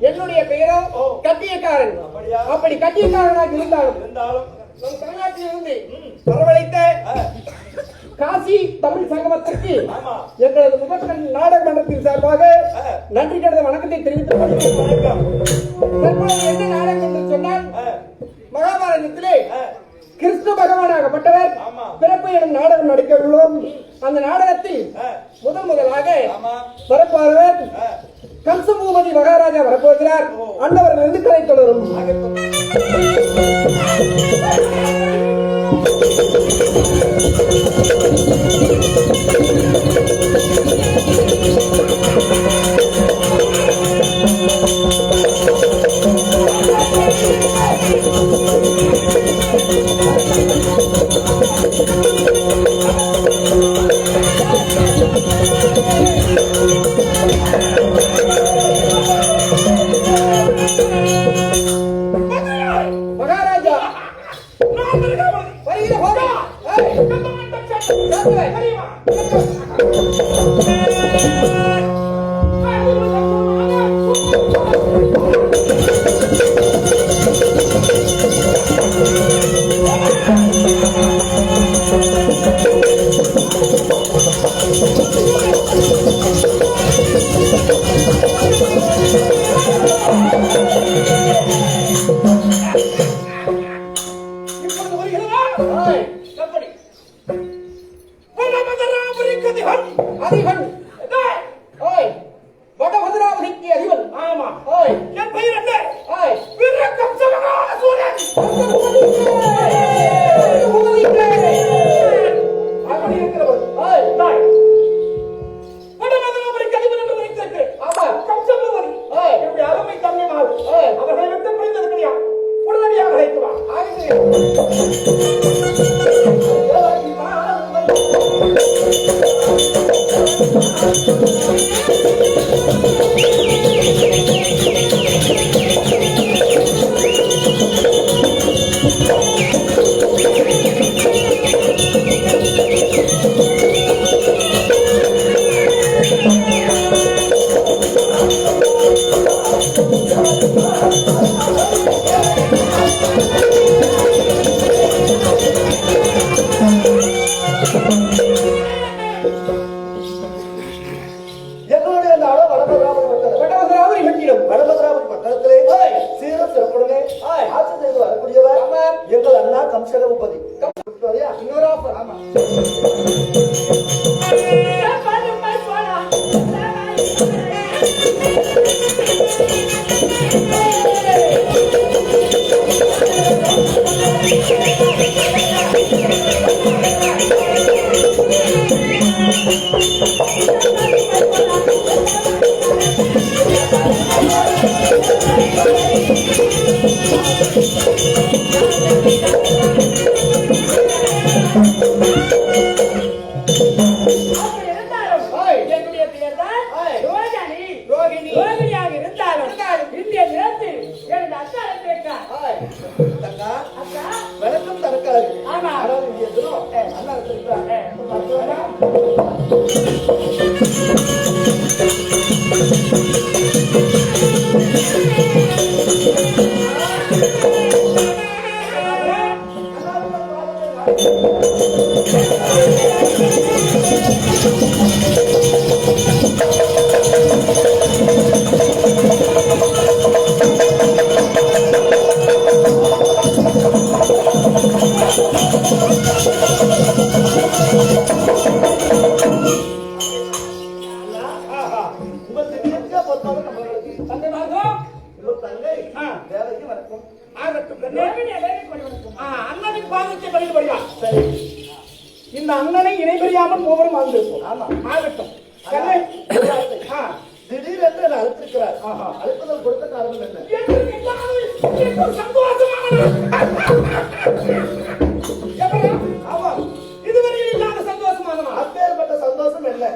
என்னுடைய பெயரோ கட்டியக்காரன். அப்படி கட்டியக்காரனாக இருந்தாலும் தமிழ்நாட்டிலிருந்து வரவழைத்த காசி தமிழ் சங்கமத்திற்கு எங்களது முதற்கண் நாடக மன்றத்தின் சார்பாக நன்றி கடந்த வணக்கத்தை தெரிவித்துக் கொள்கிறேன். என்ன நாடகம் என்று சொன்னால், மகாபாரதத்திலே கிருஷ்ண பகவானாகப்பட்டவர் பிறப்பு எனும் நாடகம் நடிக்க உள்ளோம். அந்த நாடகத்தில் முதலாக வரப்போவர் கம்சபூபதி மகாராஜா வரப்போகிறார். அன்னவர்கள் இருந்து கலை தொடரும். மகாராஜா விளக்கம் தரக்காது. அண்ணா இந்த அண்ணனை இணைபெரியாமல் மூவரும் வாழ்ந்திருப்போம். ஆகட்டும். திடீரென்று என்ன அழைத்திருக்கிறார். அழைப்பதற்கு கொடுத்த காரணம் என்ன? ஆமா, இதுவரையில் இல்லாத சந்தோஷமானவா? அப்பேற்பட்ட சந்தோஷம் என்ன?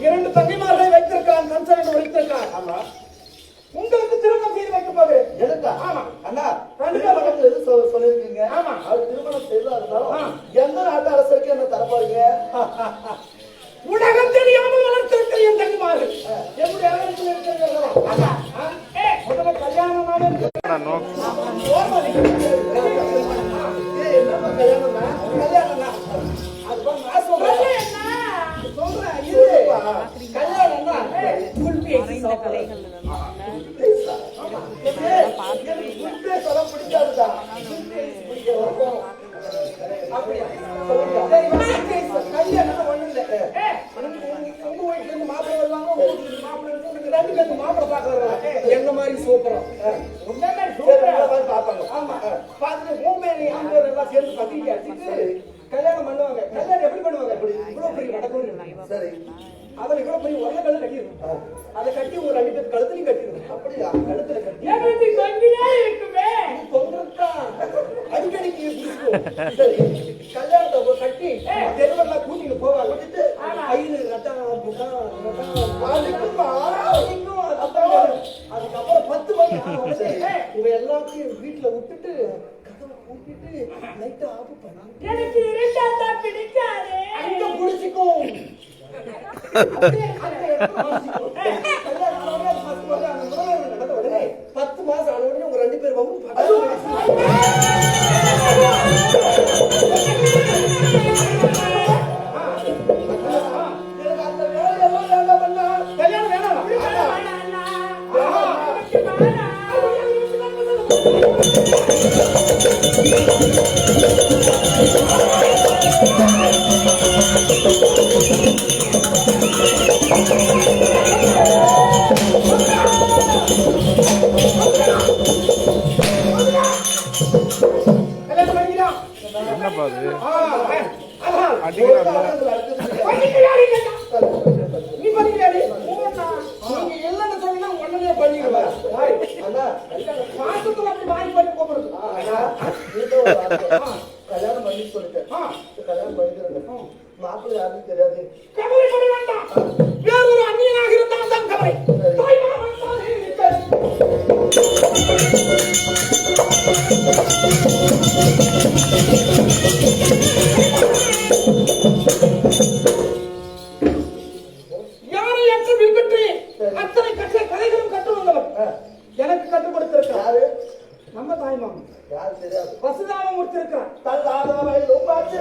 இரண்டு தங்கைமார்களை வைத்திருக்கான். கம்சன் வைத்திருக்கான். ஆமா, உங்களுக்கு திருமணம் செய்து வைக்க போகிறேன். எதுக்கா? ஆமா அண்ணா, திருமணம் எது சொல்லிருக்கீங்க? ஆமா, அவர் திருமணம் செய்தாலும் எந்த நாட்டு அரசருக்கு என்ன தரப்பாருங்க? உலகம் தெரியாமல் வளர்த்திருக்கிற என் தங்கைமார்கள் என்னுடைய அரசியல் இருக்கிறது. முதல்ல கல்யாணம் என்ன மாதிரி சூப்பரம் பாப்பாங்க. ஆமா, பார்த்துட்டு பூமேனி எல்லாம் சேர்ந்து பத்திரிக்கை அடிச்சுட்டு கல்யாணம் பண்ணுவாங்க. கல்யாணம் எப்படி பண்ணுவாங்க? இவ்வளவு பெரிய நடக்கும். சரி, அதில் இவ்வளவு பெரிய ஒரே கல்ல கட்டிடும். அதை கட்டி ஒரு 2 பேர் கழுத்துலையும் கட்டிடும். அப்படியா? கழுத்துல கட்டி அடிக்கடிக்கு சரி, கல்யாணத்தை கட்டி தெருவெல்லாம் கூட்டிட்டு போவாங்க. கயிறு அதுக்கப்புறம் 10 மணி இவ எல்லாத்தையும் வீட்டுல விட்டுட்டு கதவை கூட்டிட்டு லைட்டை ஆஃப் பண்ணாங்க. எனக்கு பிடிச்சிக்கும். நடந்த உடனே 10 மாசம் ஆன உடனே உங்க 2 பேர் அந்த வேலையெல்லாம் வேண்டாம் பண்ணா கல்யாணம் வேணாம். கல்யாணம் பண்ணி சொல்லிட்டேன். கல்யாணம் பண்ணிக்கிறேன். மாப்பிள்ளை யாருன்னு தெரியாது. கவலைப்பட வேண்டாம். வேற ஒரு அந்நியனாக இருந்தால் தான் கவலை. யாரை ஏற்று பின்பற்றி அத்தனை கதைகளும் கற்று வந்தவர் எனக்கு கற்றுக் கொடுத்திருக்கிறார். யாரு? நம்ம தாய்மாமன். யாரு தெரியாது. வசுதாம முடிச்சிருக்கிறார். தல்லாதவை லோபாச்சு.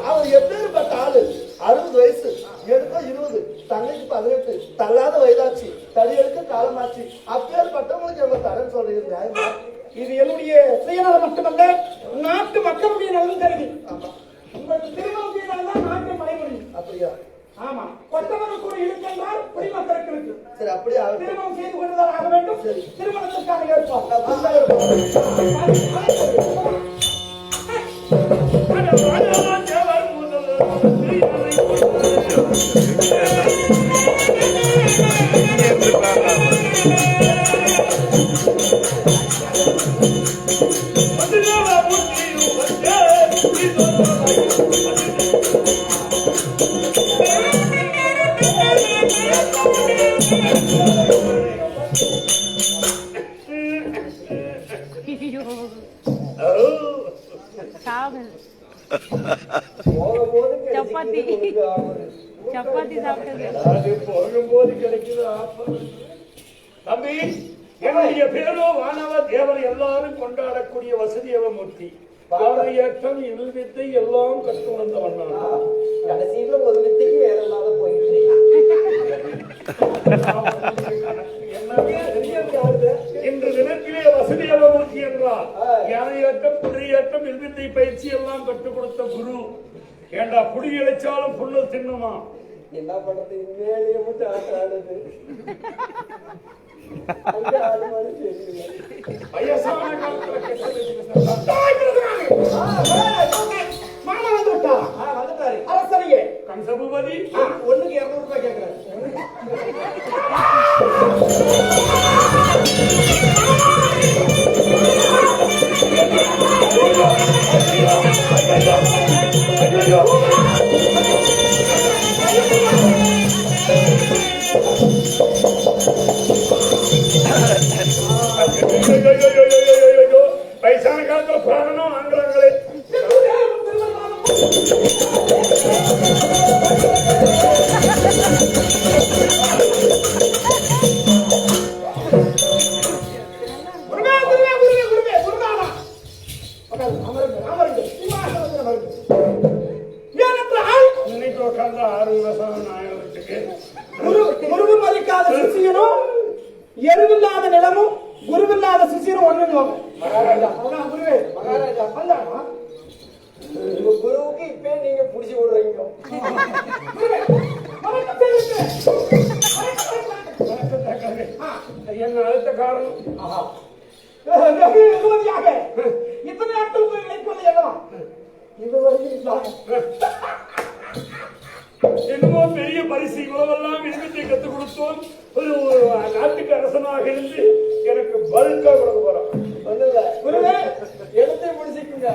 அவர் எப்பேற்பட்ட ஆளு? 60 வயசு, எனக்கோ 20. தங்கைக்கு 18 தள்ளாத வயதாச்சு தடி எடுக்க காலமாச்சு அப்பேற்பட்டவங்களுக்கு எவ்வளவு தரேன்னு சொல்றீங்க நியாயமா? இது என்னுடைய சுயநலம் மட்டுமல்ல, நாட்டு மக்களுடைய நலன் கருதி. உங்களுக்கு திருமணம் செய்தால்தான் நாட்டை மறைமுடியும். அப்படியா? ஆமா, கொத்தவர்கள் கூட இழுக்கின்றால் குடிமக்களுக்கு இருக்கு. சரி, அப்படியே திருமணம் செய்து கொண்டுதான் ஆக வேண்டும். சரி, திருமணத்திற்கான ஏற்பாடு. சப்பாத்தி சாப்பிட்டது போகும்போது கிடைக்குது. தம்பி, என்னுடைய பேரோ வானவ தேவர் எல்லாரும் கொண்டாடக்கூடிய வசுதேவமூர்த்தி. பாதையேற்றம் இருள் வித்தை எல்லாம் கற்று வந்தவன். கடைசியில ஒரு வித்தைக்கு வேற இல்லாத போயிட்டு இன்று தினத்திலே வசுதேவமூர்த்தி என்றால் யானையேற்றம் குதிரையேற்றம் வில்வித்தை பயிற்சி எல்லாம் கற்றுக் கொடுத்த குரு. ஏண்டா புடி இழைச்சாலும் புல்லு தின்னுமா? என்ன பண்றது? மேலேயே மட்டும் ஆடுறது வயசான காலத்துல மாமா வந்துட்டாரு அரசரையே கம்சபூபதி ஒண்ணுக்கு 200 ரூபாய் கேட்கிறாரு. வயசான காலத்துல பிராணனும் ஆண்களே குருவு மதிக்காத சிஷியனும் எருவில்லாத நிலமும் குருவில்லாத சிஷியனும் ஒண்ணு. குருவுக்கு இப்ப நீங்க புடிச்சு விடுறீங்க. என்ன அடுத்த காரணம்? இத்தனை நாட்கள் மேற்கொள்ள எல்லாம் இதுவரைக்கும் என்னமோ பெரிய பரிசு இவ்வளவெல்லாம் விரும்பத்தை கற்றுக் கொடுத்தோம். ஒரு நாட்டுக்கு அரசனாக இருந்து எனக்கு பல்கா கொடுக்க போறான். குருவே எடுத்து முடிச்சுக்குங்க.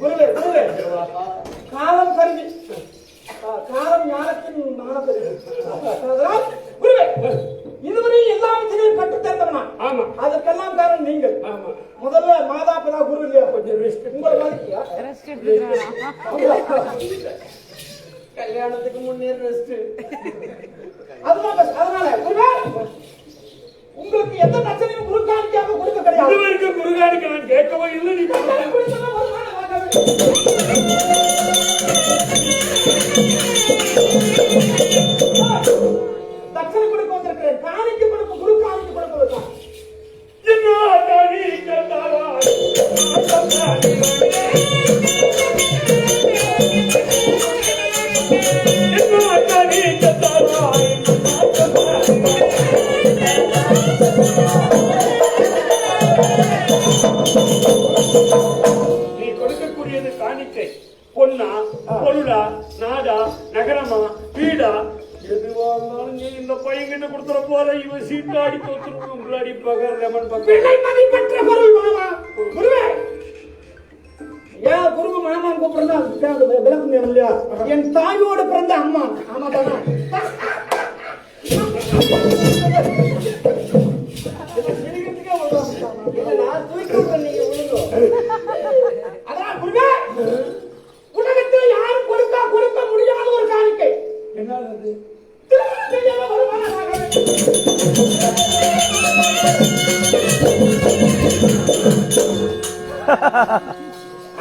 குருவே குருவே காலம் கருதி காலம் ஞானத்தின் மானப்பெருகு. குருவே இதுவரை எல்லா விஷயங்களையும் கற்றுத் தேர்ந்தவனா? ஆமா. அதற்கெல்லாம் காரணம் நீங்கள். ஆமா. முதல்ல மாதா பிதா குரு இல்லையா? கொஞ்சம் உங்களை மாதிரியா? கல்யாணத்துக்கு முன்னே ரெஸ்ட். அதனால உங்களுக்கு எந்த பிரச்சனையும் குருக்காணிக்காக கொடுக்க கிடையாது. இதுவரைக்கும் குருகாணிக்கு நான் கேட்கவே இல்லை. நீ தட்சணை கொடுக்க வந்திருக்கிறேன். காணிக்கு கொடுக்க குரு காணிக்கு கொடுக்க நீ கொடுக்கக்கூடியது காணிக்கை. பொன்னா பொருளா நாடா நகரமா வீடா எதுவா இருந்தாலும் நீ இந்த பையன்கிட்ட கொடுத்துற போல இவன் சீட்டாடி தோத்துருவோம். உங்களாடி பகர் லெமன் பகர் மதிப்பற்ற பொருள் மாமா. குருவே ஏன் குருவு மாமான் கூப்பிடுறா? விளக்கம் இல்லையா? என் தாயோடு பிறந்த அம்மா. ஆமா தானே? நான் தூக்கி விடுறேன், நீங்க விழுங்க. அதான் குருவே உலகத்தில் யாரும் கொடுக்க முடியாத ஒரு காணிக்கை. என்னது? திருமணம் செய்யாத வருமானம்.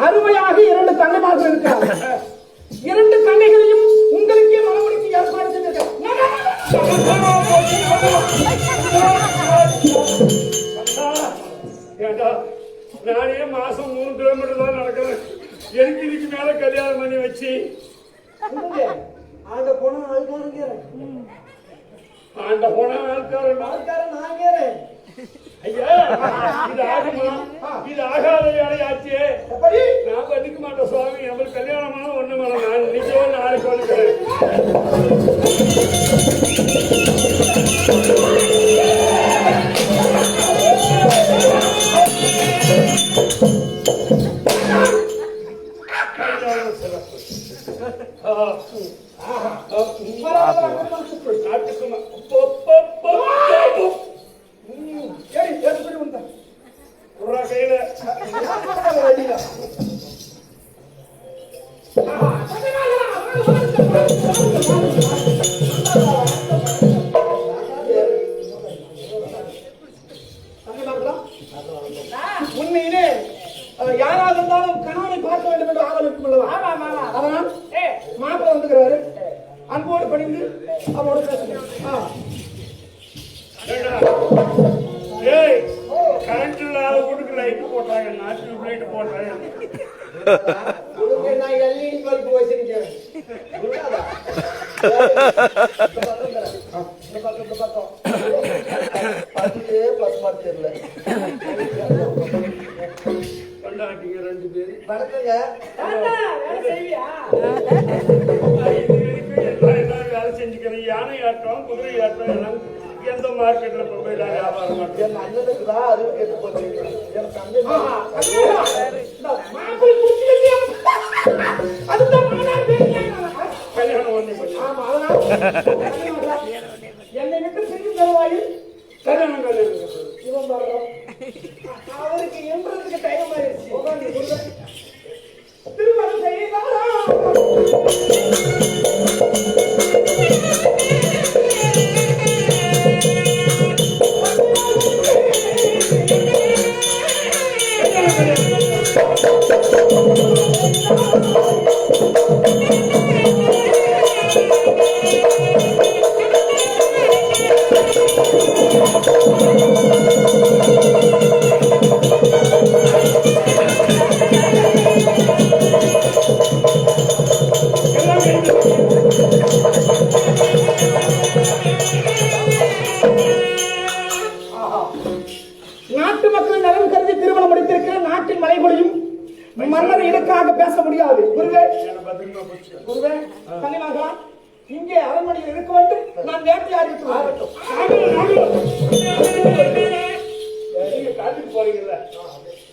அருமையாக 2 தங்கைமார்கள் இருக்கிறார்கள். 2 தங்கைகளையும் உங்களுக்கே மனமுடிக்கு ஏற்பாடு செய்திருக்க. ஏண்டா, நானே மாசம் 3 கிலோமீட்டர் தான் நடக்கிறேன். எனக்கு இதுக்கு மேல கல்யாணம் பண்ணி வச்சு ஆண்ட போனா ஆள்காரங்க ஆண்ட போன ஆள்காரன் ஆள்காரன் நாங்க ஐயா, இது ஆகுமா? இது ஆகாத வேலையாச்சு. நான் பண்ணிக்க மாட்டேன் சுவாமி. நம்மளுக்கு கல்யாணமான ஒண்ணு மேடம். நான் நிச்சயம் நாளைக்கு வந்துக்கிறேன். கையில உண்மையிலே யாராக இருந்தாலும் கணவனை பார்க்க வேண்டும் என்று ஆவல் இருக்கும் அல்லவா? அதனால் மாப்பிள்ளை வந்துக்கிறாரு, அன்போடு பணிந்து அவரோட பேசுகிறேன். ஏய், கரண்ட் இல்லாத வீட்டுக்கு லைட் போட்டாங்க, நாட்டு லைட் போட்டாங்க. நான் எல்இடி பல்பு வச்சிருக்கேன். கொண்டாட்டிங்க 2 பேரு. எல்லாம் வேலை செஞ்சுக்கிறேன். யானை ஆட்டம், குதிரை ஆட்டம் எல்லாம் எந்த மார்க்கெட்ல போய் வியாபாரம் மாட்டேன். என் அண்ணனுக்கு தான் அறிவு கேட்டு போச்சு. என் தந்தை கல்யாணம் ஒண்ணு பண்ணி என்னை விட்டு பிரியும் தருவாயில் கல்யாணம் இவன் பாருங்க அவருக்கு என்றதுக்கு டைம் ஆயிடுச்சு. திருமணம் செய்யலாரா? நாட்டு மக்கள் நலன் கருதி திருமணம் முடித்திருக்கிற நாட்டின் மலைகளையும் மன்னர் இலக்காக பேச முடியாது. குருவே குருவே கனிமாகா இங்கே அரண்மனையில் இருக்க வேண்டும். நான் வேட்டையாடி நீங்க காட்டுக்கு போறீங்கல்ல,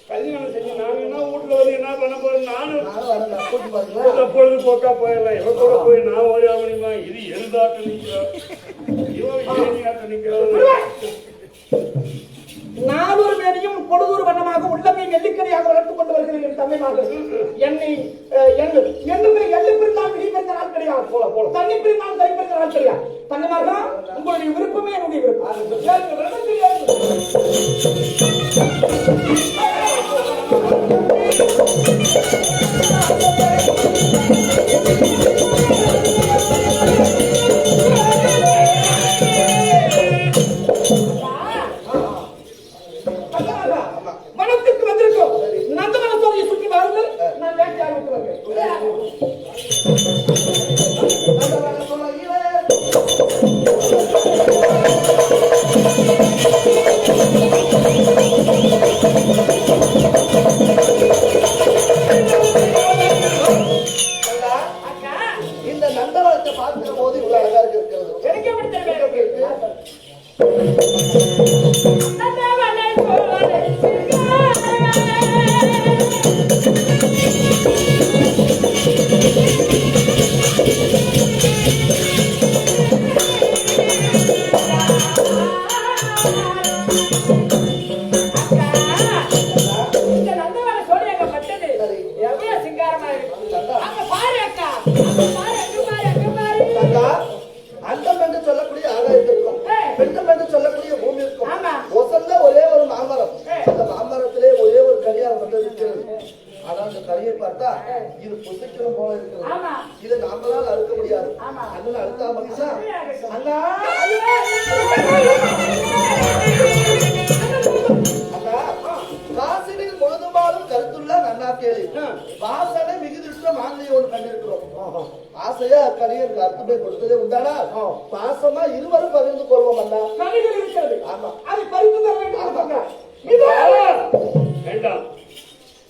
கல்யாணம் செஞ்சு நாங்க என்ன வீட்டுல வந்து என்ன பண்ண போறோம்? நானும் பொழுதுபோக்கா போயிடலாம். இவன் கூட போய் நான் ஓடியா முடியுமா? இது எருதாட்டு நிக்கிறோம், இவன் ஏனியாட்டு நிக்கிறோம். நானூறு பேரையும் பொழுதூர் வண்ணமாக உள்ளமே நெல்லிக்கடியாக வளர்த்துக் கொண்டு வருகிறேன். தமிழ்நாடு என்னை எல்லை பிரிந்தால் விதி பெற்ற நாள் கிடையாது. போல போல தண்ணி பிரிந்தால் கை பெற்ற நாள் கிடையாது. தங்கமாக உங்களுடைய விருப்பமே என்னுடைய விருப்பம். மனத்துக்கு வந்திருக்கோம். நந்தவனத்தோடைய சுற்றி வாருங்கள். நான் வேட்டையாடி விட்டு வருகிறேன். இந்த நந்தவனத்தை பார்க்கிற போது இவ்வளவு அழகா இருக்கிறது. எனக்கு எப்படி தெரியும்? அண்டம் என்று சொல்லக்கூடிய ஆகாயத்திற்கும் பெண்டம் என்று சொல்லக்கூடிய பூமி இருக்கும். ஒரே ஒரு மாமரம். அந்த மாமரத்திலே ஒரே ஒரு கனியார் மட்டும் இருக்கிறது. ஆனால் அந்த கனியை பார்த்தா இது புசிக்கணும் போல இருக்கிறது. ஆமா. இதை நம்மளால அறுக்க முடியாது. ஆமா. அதனால அறுத்தா மகிஷா அண்ணா அண்ணா காசினில் முழுதுபாலும் கருத்துள்ள நன்னா கேளு. வாசனை மிகுதிருஷ்ட மாங்கலியை ஒன்று கண்டிருக்கிறோம். ஆசையா கலியருக்கு அர்த்தமே கொடுத்ததே உண்டானா பாசமா இருவரும் பகிர்ந்து கொள்வோம் அண்ணா. கனிகள் இருக்கிறது. ஆமா. அதை பறித்து தர வேண்டும். வேண்டாம்.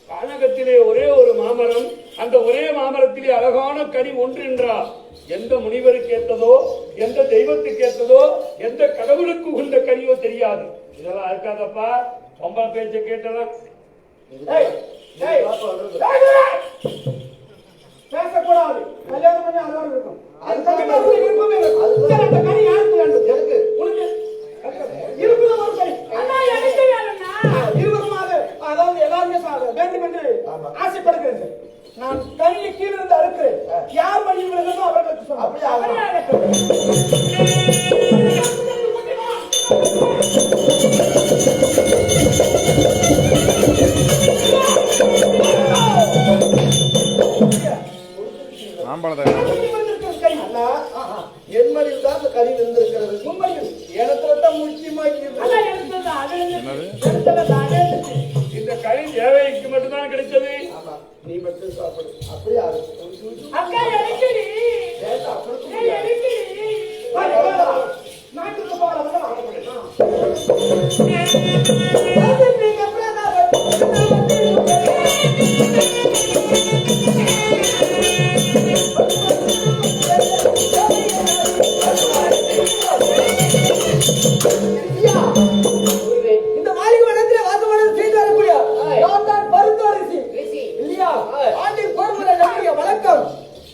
கானகத்திலே ஒரே ஒரு மாமரம், அந்த ஒரே மாமரத்திலே அழகான கனி ஒன்று என்றார். எந்த முனிவருக்கு ஏற்றதோ, எந்த தெய்வத்துக்கு ஏற்றதோ, எந்த கடவுளுக்கு உகந்த கனியோ தெரியாது. இதெல்லாம் இருக்காதப்பா. பொம்பளை பேச்ச கேட்டலாம் பேசக்கூடாது. கல்யாணம் பண்ணி அழகாக இருக்கும். ஆசைப்படுகிறது. நான் கனியை கீழிருந்து அறுக்கிறேன். யார் வழியில் விழுகிறதோ அவர்களுக்கு என்மடியில் தான் அந்த கனி இருந்திருக்கிறது. உண்மையில் இடத்துல தான் முக்கியமாக இந்த கனி தேவைக்கு மட்டும்தான் கிடைச்சது. நீ மட்டும் சாப்பிடு. அப்படியே இந்த மாளிகை வனத்திலே வாசமனம் செய்து வரக்கூடிய நான் தான் பருத்தோரிசி இல்லையா? ஆண்டின் பொறுமுறை நம்முடைய வழக்கம்.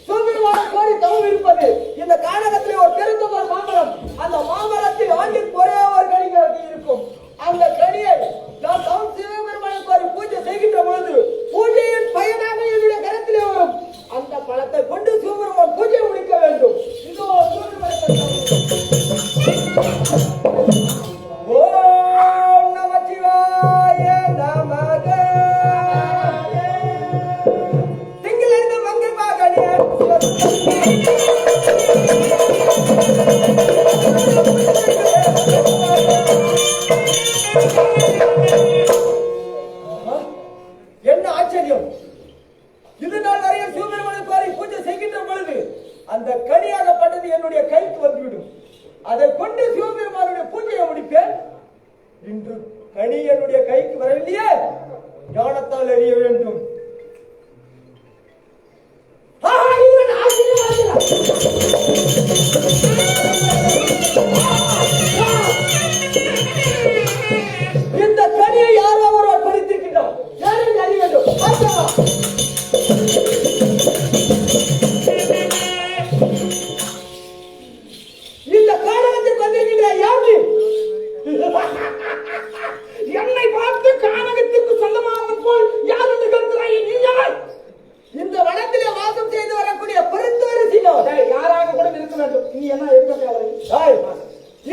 சூரியமான கோரி தவம் இருப்பது இந்த கானகத்திலே ஒரு பெருந்தொகை மாமரம். அந்த மாமரத்தில் ஆண்டின் ஒரே ஒரு கனிகள் இருக்கும். அந்த கனியை நான் தவம் சிவபெருமான கோரி பூஜை செய்கின்ற பொழுது பூஜையின் பயனாக என்னுடைய கரத்திலே வரும். அந்த பழத்தை கொண்டு சிவபெருமான் பூஜை முடிக்க வேண்டும். இதோ ஓம் நமச்சிவாய நமக. திங்களிலிருந்து மங்கை மகனே என்ன ஆச்சரியம்! இது நாள் வரைய சிவபெருமானை கோரி பூஜை செய்கின்ற பொழுது அந்த கனியாகப்பட்டது என்னுடைய கைக்கு வந்துவிடும். அதை கொண்டு சிவபெருமானுடைய பூஜையை முடிப்பேன். இன்று கனி என்னுடைய கைக்கு வரவில்லையே, ஞானத்தால் அறிய வேண்டும். இந்த கனியை யாரோ ஒருவர் பறித்திருக்கின்றார். யாரும் அறிய வேண்டும். இந்த கானகத்தில் வந்திருக்கின்ற யாரு? என்னை பார்த்து கானகத்திற்கு சொந்தமானவன் போல் யார் என்று கருத்துறாய்? நீ யார்? இந்த வனத்திலே வாசம் செய்து வரக்கூடிய பெருந்தோரிசினோர் யாராக கூட இருக்க வேண்டும். நீ என்ன இருக்க?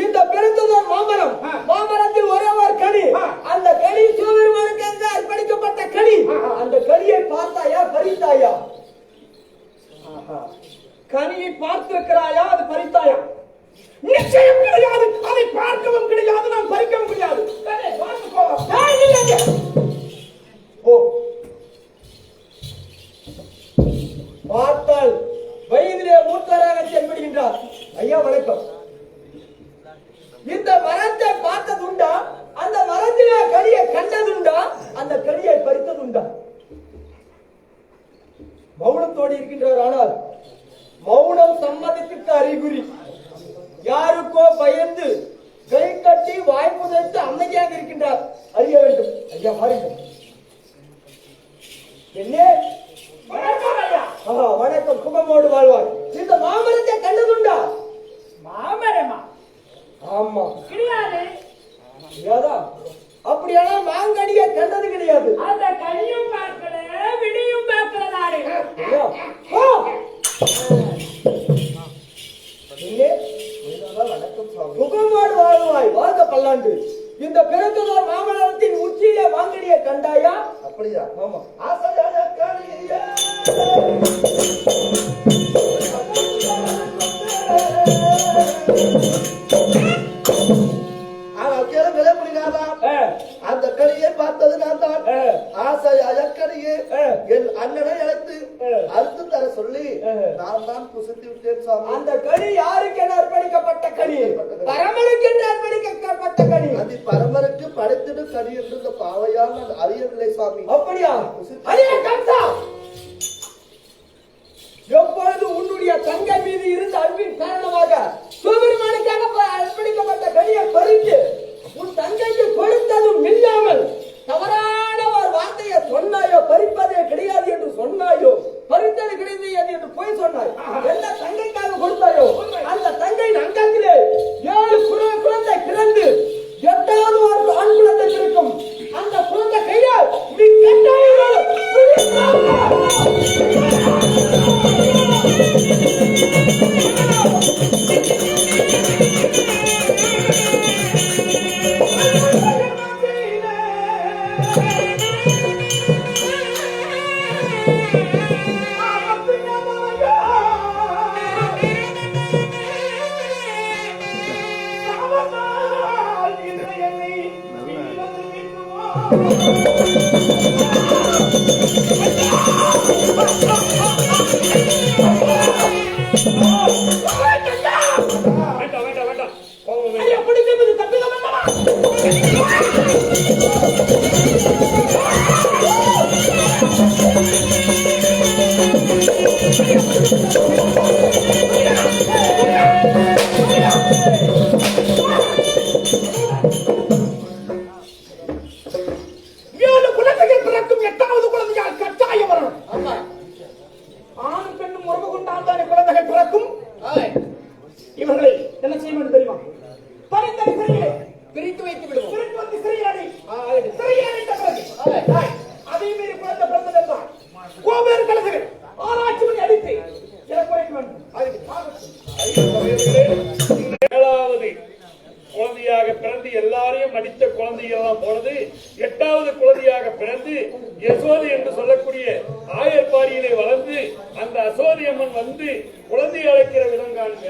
இந்த பெருந்தோர் மாமரம், மாமரத்தில் ஒரே ஒரு கனி. அந்த கனி சிவபெருமானுக்கு என்று அர்ப்பணிக்கப்பட்ட கனி. அந்த கனியை பார்த்தாயா பறித்தாயா? கனியை பார்த்திருக்கிறாயா? அது பறித்தாயா? நிச்சயம் கிடையாது. அதை பார்க்கவும் கிடையாது, நான் பறிக்கவும் முடியாது. பார்த்தால் வயதிலே மூத்தராக தென்படுகின்றார். ஐயா வணக்கம். இந்த மரத்தை பார்த்ததுண்டா? அந்த மரத்திலே கனியை கண்டதுண்டா? அந்த கனியை பறித்ததுண்டா? மௌனத்தோடு இருக்கின்றார். ஆனால் மௌனம் சம்மதத்துக்கு அறிகுறி. யாருக்கோ பயந்து கை கட்டி வாய் புதைத்து அமைதியாக இருக்கின்றார். அறிய வேண்டும். ஐயா மாறிடும். என்ன வணக்கம். கும்பமோடு வாழ்வார். இந்த மாமரத்தை கண்டதுண்டா? மாமரமா? ஆமா கிடையாது. அப்படியானா மாங்கனியை கண்டது கிடையாது. அந்த கனியும் பார்க்கல, விடியும் பார்க்கல. நாடு வணக்கம். கும்பமோடு வாழ்வாய். வாழ்க பல்லாண்டு. இந்த பிறந்ததோர் மாமரத்தின் உச்சியிலே வாங்கடிய கண்டாயா? அப்படியா? ஆமா. ஆசையான கனியே ஆனால் கேளுங்களே புரியாதா? அந்த கனியை பார்த்தது நான் தான். ஆசையாய கனியே என் அண்ணனை அழைத்து அறுத்து தர சொல்லி நான் தான் புசித்து விட்டேன் சாமி. அந்த கனி யாருக்கு என அர்ப்பணிக்கப்பட்ட கனி? பரமனுக்கு என்று அர்ப்பணிக்கப்பட்ட கனி. அது பரமருக்கு படைத்திடும் கனி என்று இந்த பாவையால் நான் அறியவில்லை சாமி. அப்படியா? அரிய கம்சா, எப்பொழுது உன்னுடைய தங்கை மீது இருந்த அன்பின் காரணமாக சிவபெருமானுக்காக அர்ப்பணிக்கப்பட்ட கனியை பறித்து உன் தங்கைக்கு கொடுத்ததும் இல்லாமல் தவறான ஒரு வார்த்தையை சொன்னாயோ, பறிப்பதே கிடையாது என்று சொன்னாயோ, பறித்தது கிடையாது என்று போய் சொன்னாய். எந்த தங்கைக்காக கொடுத்தாயோ அந்த தங்கையின் அங்கத்திலே 7 குழந்தை பிறந்து 8வது ஒரு ஆண் குழந்தை இருக்கும். அந்த குழந்தை கையால் நீ கட்டாயம் வேண்டாம். பிடிக்கிறது தப்பிக்க வேண்டாமா? இவர்களை என்ன செய்ய வேண்டும் தெரியுமா? பரிந்தனை சிறையிலே பிரித்து வைத்து விடுவோம். பிரித்து வந்து சிறையாடி சிறையாடிட்ட பிறகு அதே மீறி குழந்தை பிறந்ததென்றால் கோபேறு கலசகள் ஆராய்ச்சி பண்ணி அடித்து எனக்கு குறைக்க வேண்டும். ஏழாவது குழந்தையாக பிறந்து எல்லாரையும் அடித்த குழந்தைகள்லாம் போனது 8வது குழந்தையாக பிறந்து யசோதை என்று சொல்லக்கூடிய ஆயர்பாரியிலே வளர்ந்து அந்த அசோதி அம்மன் வந்து குழந்தையை அழைக்கிற விதம் காண்க.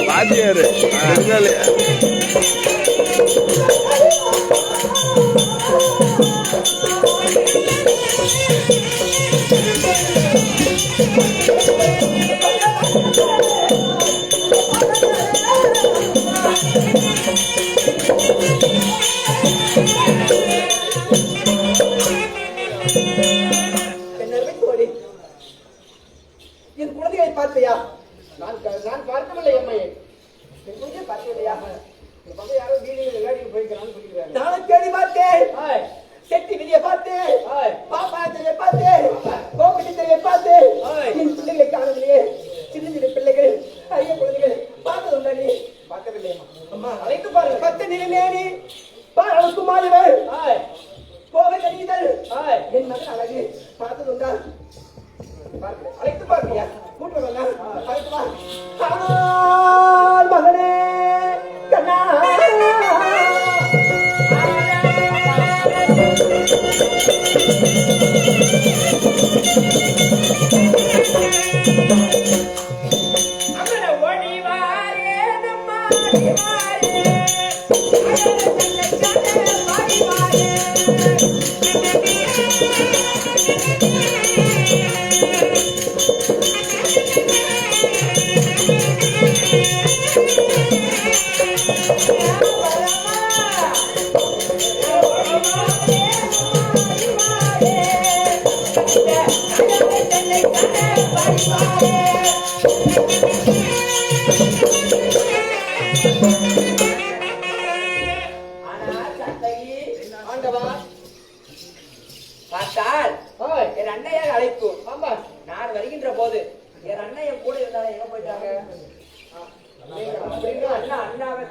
பாதியாரு என் குழந்தைகளை பார்த்தையா? நான் பார்க்கவில்லை அம்மையை. என் குழந்தையை பார்க்கவில்லையா? யாரோ வீதியில் விளையாடி போய்க்கிறான்னு சொல்லிக்கிறாங்க. நானும் தேடி பார்த்தேன். செட்டி வெளியே பார்த்தேன். பாப்பா தெரிய பார்த்தேன். கோபி தெரிய பார்த்தேன். என் பிள்ளைகளை காணவில்லையே. சின்ன சின்ன பிள்ளைகள், அரிய குழந்தைகள் பார்த்தது உண்டா? நீ பார்க்கவில்லையம்மா. அம்மா அழைத்து பாருங்க. பத்து நிலைமேனி பாரவுக்கு மாறுவர் கோவை கணிதல் என் மகன் அழகு பார்த்தது உண்டா? அழைத்து பார்ப்பியா? கூட்டு அழைத்து பார் மகனே கண்ணா. பார்த்தால் என் அண்ணையாக அழைப்பு. ஆமா, நான் வருகின்ற போது என் அண்ணையன் கூட இருந்தாலும் எங்க போயிட்டாங்க? அண்ணாவை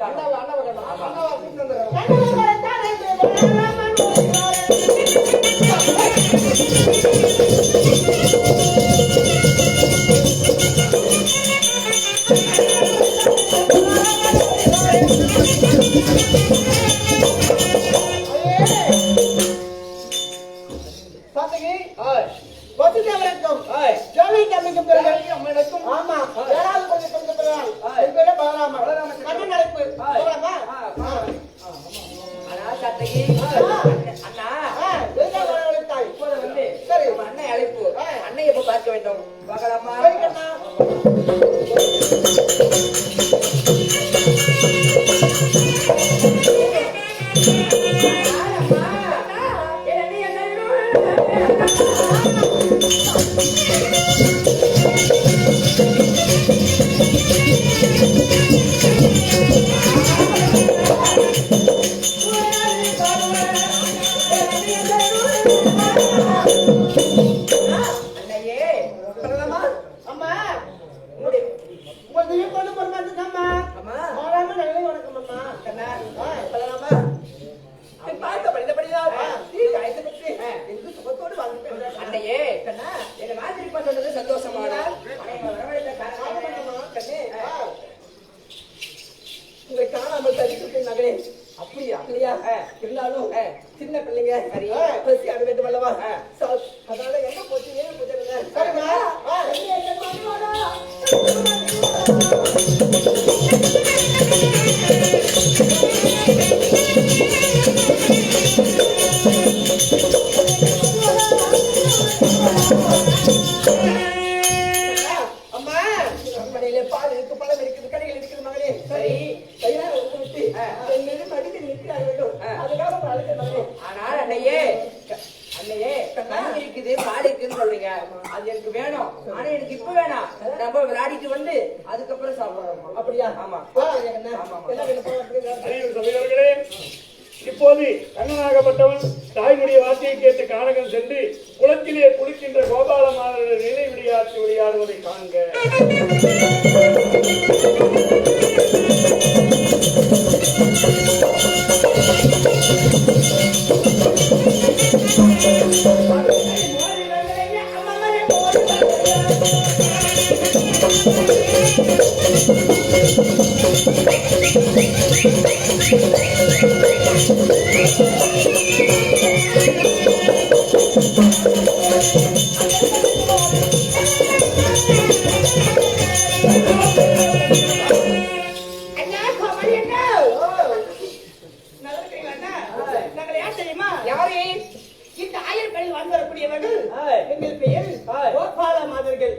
கூப்பிட்டு அண்ணையே என்ன மாதிரி பண்ணது சந்தோஷமான உங்களை காணாமல் தரிசித்தேன் நகரே. அப்படியா இல்லையா? இருந்தாலும் சின்ன பிள்ளைங்க பசி அட வேண்டும் அல்லவா? அதனால எங்க போச்சு ஏன் போச்சுங்க? அம்மா கடையில பால் இருக்கு, பழம் இருக்குது, கடைகள் இருக்குது மகளே. சரி கையால விட்டு மடித்து நிறுத்தி ஆக வேண்டும். அதுக்காக ஒரு அழைக்க மகளே. ஆனால் அண்ணையே கண்ணு இருக்குது பால் இருக்குன்னு சொல்றீங்க, அது எனக்கு வேணும். ஆனா எனக்கு இப்ப வேணாம், நம்ம விளையாடிட்டு வந்து அதுக்கப்புறம் சாப்பிடணும். அப்படியா? ஆமா என்ன வேணும்? அறிவு சபையோர்களே, இப்போது கண்ணனாகப்பட்டவன் தாய்மொழிய வார்த்தையை கேட்டு கானகம் சென்று குளத்திலே குளிக்கின்ற கோபால மாதர் நிலை விளையாட்டு விளையாடுவதை காண்க.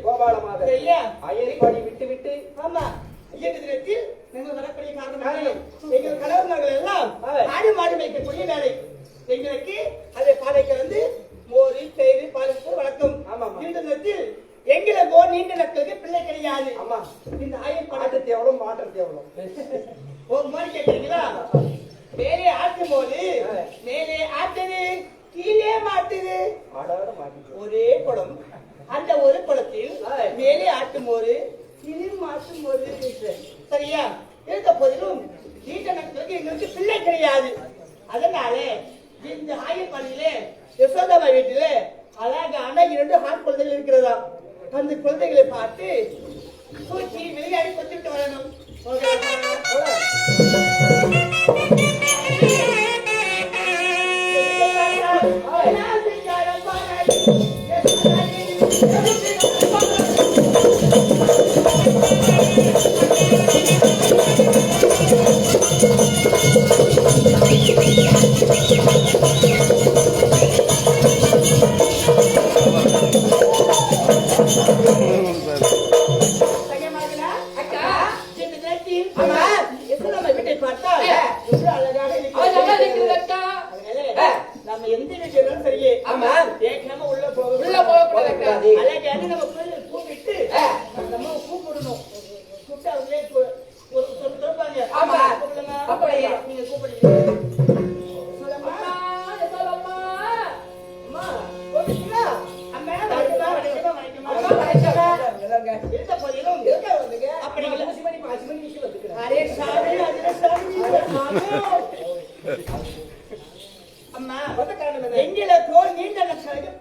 கோபால மாதர் அயல்பாடி விட்டு விட்டு ஆமா இயக்கத்தில் நீங்கள் வரக்கூடிய காரணமாக எங்கள் கணவர்கள் எல்லாம் ஆடு மாடு மேய்க்கக்கூடிய வேலை எங்களுக்கு அதை பாலை கலந்து மோரி தயிர் பாலுக்கு வழக்கம். இந்த நேரத்தில் எங்களை போர் நீண்ட நாட்களுக்கு பிள்ளை கிடையாது. ஆமா இந்த ஆயர் பணத்தை எவ்வளவு மாற்றத்தை எவ்வளவு ஒரு மாதிரி கேட்கறீங்களா? மேலே ஆட்டும் போது மேலே ஆட்டுது கீழே மாட்டுது. ஒரே குளம், அந்த ஒரு குளத்தில் மேலே ஆட்டும் போது கீழே மாட்டும் போது சரியா இருந்த போதிலும் நீண்ட நாட்களுக்கு எங்களுக்கு பிள்ளை கிடையாது. அதனால இந்த ஆயர் பள்ளியிலே யசோதாமா வீட்டில அழகான 2 ஆண் குழந்தைகள் இருக்கிறதா. அந்த குழந்தைகளை பார்த்து தூக்கி விளையாடி கொத்துட்டு வரணும். வீட்டை பார்த்தால் அழகாக நம்ம எந்த வீட்டிலும் சரியே ஏற்கனவே உள்ள போகக்கூடாது. அழகாக நம்ம கூப்பிட்டு நம்ம கூப்பிடணும். கூப்பிட்டு அவங்களே சொல்லுவாங்க. நீங்க கூப்பிடுங்க.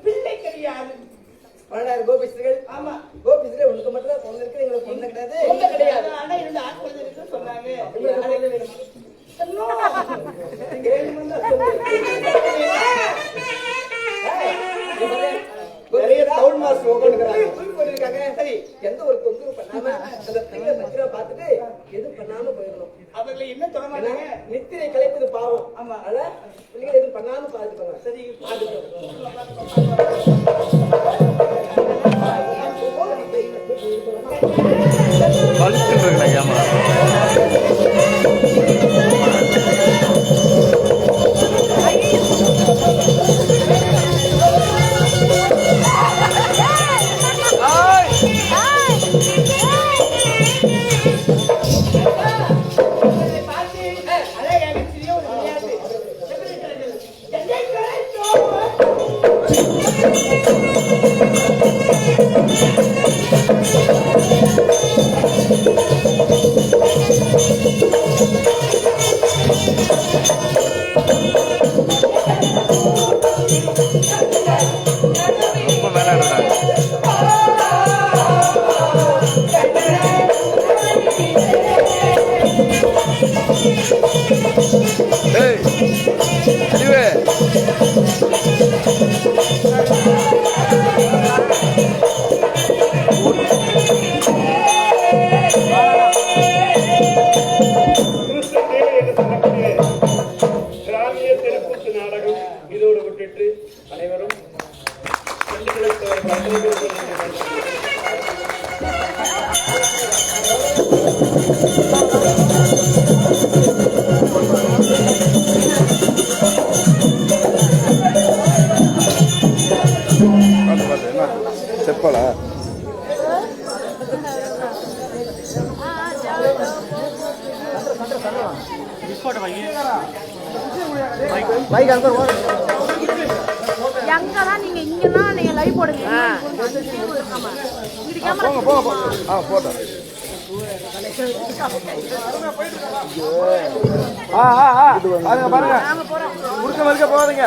பிள்ளை கிடையாது. கோபிஸ்கள் ஆமா கோபிஸ்கள் உனக்கு மட்டும் பொண்ணு இருக்கு, எங்களுக்கு பொண்ணு கிடையாது. ஆனா 2 ஆண் குழந்தை இருக்குன்னு சொன்னாங்க. நிறைய டவுன் மாஸ் போட்டிருக்காங்க. சரி எந்த ஒரு தொந்தரவு பண்ணாம அந்த பிள்ளை பத்திரமா பார்த்துட்டு எதுவும் பண்ணாம போயிடணும். அவர்களை என்ன சொல்ல மாட்டாங்க, நித்திரை கலைப்பது பாவம். ஆமா அதான் பிள்ளைகள் எதுவும் பண்ணாம பார்த்துக்கோங்க. சரி Thank you. எங்கதான் நீங்க இங்கதான் நீங்க லைவ் போடுங்க. ஆமா. இங்கிட்டு கேமரா போட்டோ பாருங்க நாங்க போறோம். முறுக்க மறுக்க போகாதீங்க.